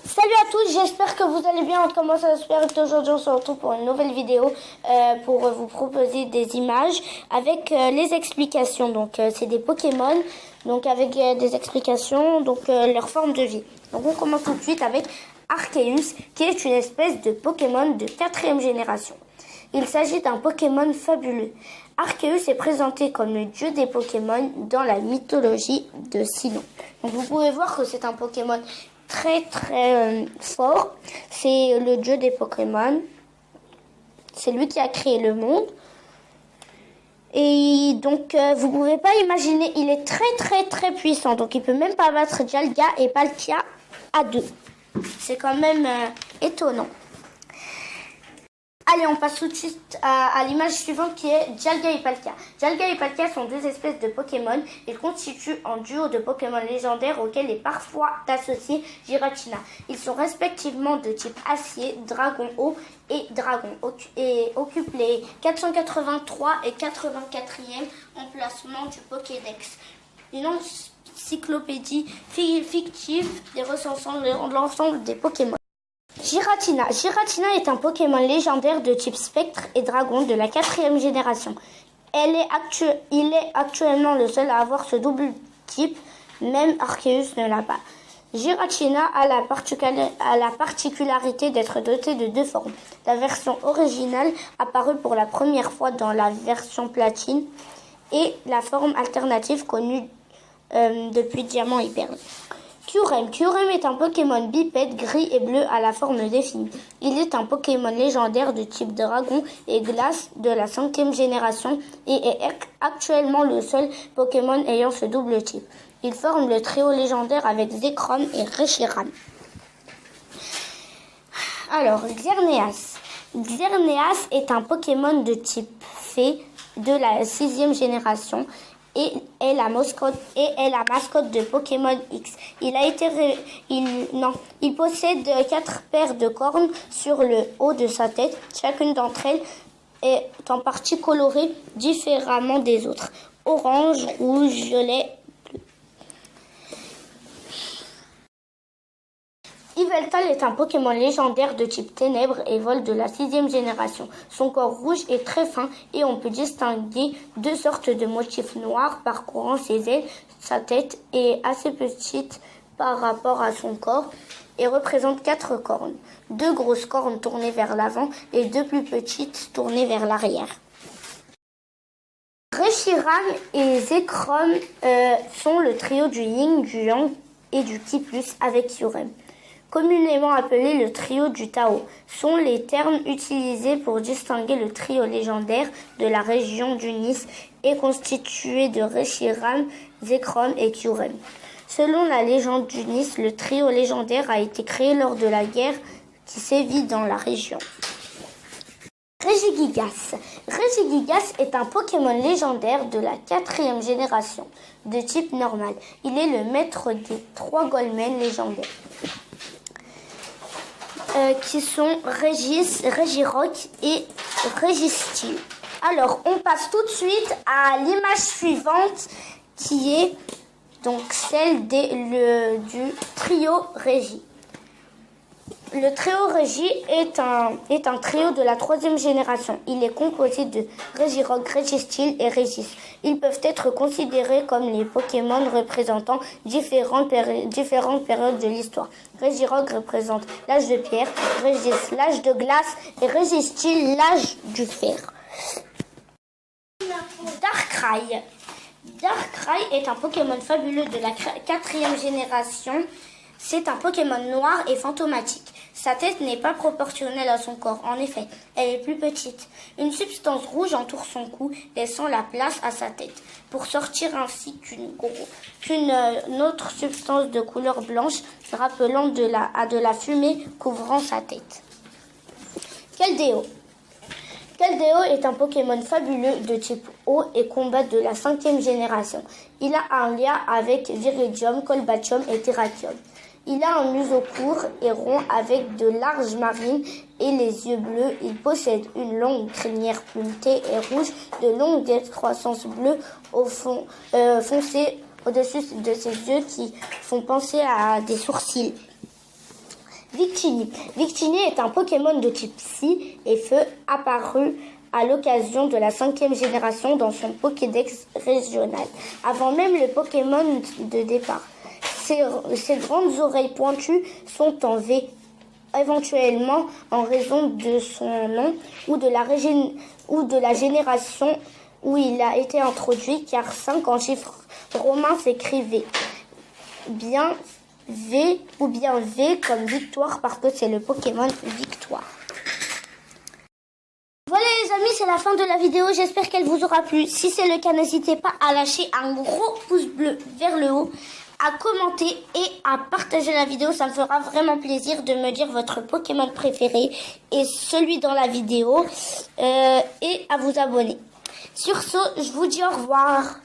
Salut à tous, j'espère que vous allez bien. Comment ça se fait aujourd'hui? On se retrouve pour une nouvelle vidéo pour vous proposer des images avec les explications. Donc c'est des Pokémon, donc avec des explications, donc leur forme de vie. Donc on commence tout de suite avec Arceus, qui est une espèce de Pokémon de 4e génération. Il s'agit d'un Pokémon fabuleux. Arceus est présenté comme le dieu des Pokémon dans la mythologie de Sinnoh. Donc vous pouvez voir que c'est un Pokémon très fort. C'est le dieu des Pokémon. C'est lui qui a créé le monde. Et donc vous pouvez pas imaginer, il est très puissant. Donc il peut même pas battre Dialga et Palkia à deux. C'est quand même étonnant. Allez, on passe tout de suite à l'image suivante qui est Dialga et Palkia. Dialga et Palkia sont deux espèces de Pokémon. Ils constituent un duo de Pokémon légendaires auquel est parfois associé Giratina. Ils sont respectivement de type Acier, Dragon Eau et Dragon, et occupent les 483 et 84e emplacements du Pokédex. Une encyclopédie fictive des recensant l'ensemble des Pokémon. Giratina. Giratina est un Pokémon légendaire de type Spectre et Dragon de la 4e génération. Il est actuellement le seul à avoir ce double type, même Arceus ne l'a pas. Giratina a la particularité d'être doté de deux formes. La version originale apparue pour la première fois dans la version platine et la forme alternative connue depuis Diamant et Perle. Kyurem. Kyurem est un Pokémon bipède gris et bleu à la forme définie. Il est un Pokémon légendaire de type Dragon et Glace de la 5e génération et est actuellement le seul Pokémon ayant ce double type. Il forme le trio légendaire avec Zekrom et Reshiram. Alors, Xerneas. Xerneas est un Pokémon de type Fée de la 6e génération et est la mascotte de Pokémon X. Il possède 4 paires de cornes sur le haut de sa tête. Chacune d'entre elles est en partie colorée différemment des autres. Orange, rouge, violet, bleu. Yveltal est un Pokémon légendaire de type Ténèbres et vole de la 6e génération. Son corps rouge est très fin et on peut distinguer deux sortes de motifs noirs parcourant ses ailes. Sa tête est assez petite par rapport à son corps et représente 4 cornes. 2 grosses cornes tournées vers l'avant et 2 plus petites tournées vers l'arrière. Reshiram et Zekrom sont le trio du Yin, du Yang et du Ki+, avec Kyurem. Communément appelé le trio du Tao, sont les termes utilisés pour distinguer le trio légendaire de la région du Nice et constitué de Reshiram, Zekrom et Kyurem. Selon la légende du Nice, le trio légendaire a été créé lors de la guerre qui sévit dans la région. Regigigas. Regigigas est un Pokémon légendaire de la 4e génération, de type normal. Il est le maître des 3 Goldmen légendaires. Qui sont Regirock et Registeel. Alors, on passe tout de suite à l'image suivante qui est donc celle du trio Régi. Le trio Régi est un trio de la 3e génération. Il est composé de Regirock, Registeel et Regis. Ils peuvent être considérés comme les Pokémon représentant différentes périodes de l'histoire. Regirock représente l'âge de pierre, Regis l'âge de glace et Registeel l'âge du fer. Darkrai. Darkrai est un Pokémon fabuleux de la 4e génération. C'est un Pokémon noir et fantomatique. Sa tête n'est pas proportionnelle à son corps. En effet, elle est plus petite. Une substance rouge entoure son cou, laissant la place à sa tête, pour sortir ainsi qu'une autre substance de couleur blanche, rappelant à de la fumée couvrant sa tête. Keldeo. Keldeo est un Pokémon fabuleux de type eau et combat de la 5e génération. Il a un lien avec Viridium, Colbatium et Terrakium. Il a un museau court et rond avec de larges narines et les yeux bleus. Il possède une longue crinière bleutée et rouge, de longues excroissances bleues foncées au-dessus de ses yeux qui font penser à des sourcils. Victini. Victini est un Pokémon de type Psy et Feu apparu à l'occasion de la 5e génération dans son Pokédex régional, avant même le Pokémon de départ. Ses grandes oreilles pointues sont en V, éventuellement en raison de son nom ou de la génération où il a été introduit, car 5 en chiffres romains s'écrivait bien V ou bien V comme victoire parce que c'est le Pokémon victoire. Voilà les amis, c'est la fin de la vidéo, j'espère qu'elle vous aura plu. Si c'est le cas, n'hésitez pas à lâcher un gros pouce bleu vers le haut, à commenter et à partager la vidéo, ça me fera vraiment plaisir de me dire votre Pokémon préféré et celui dans la vidéo et à vous abonner. Sur ce, je vous dis au revoir.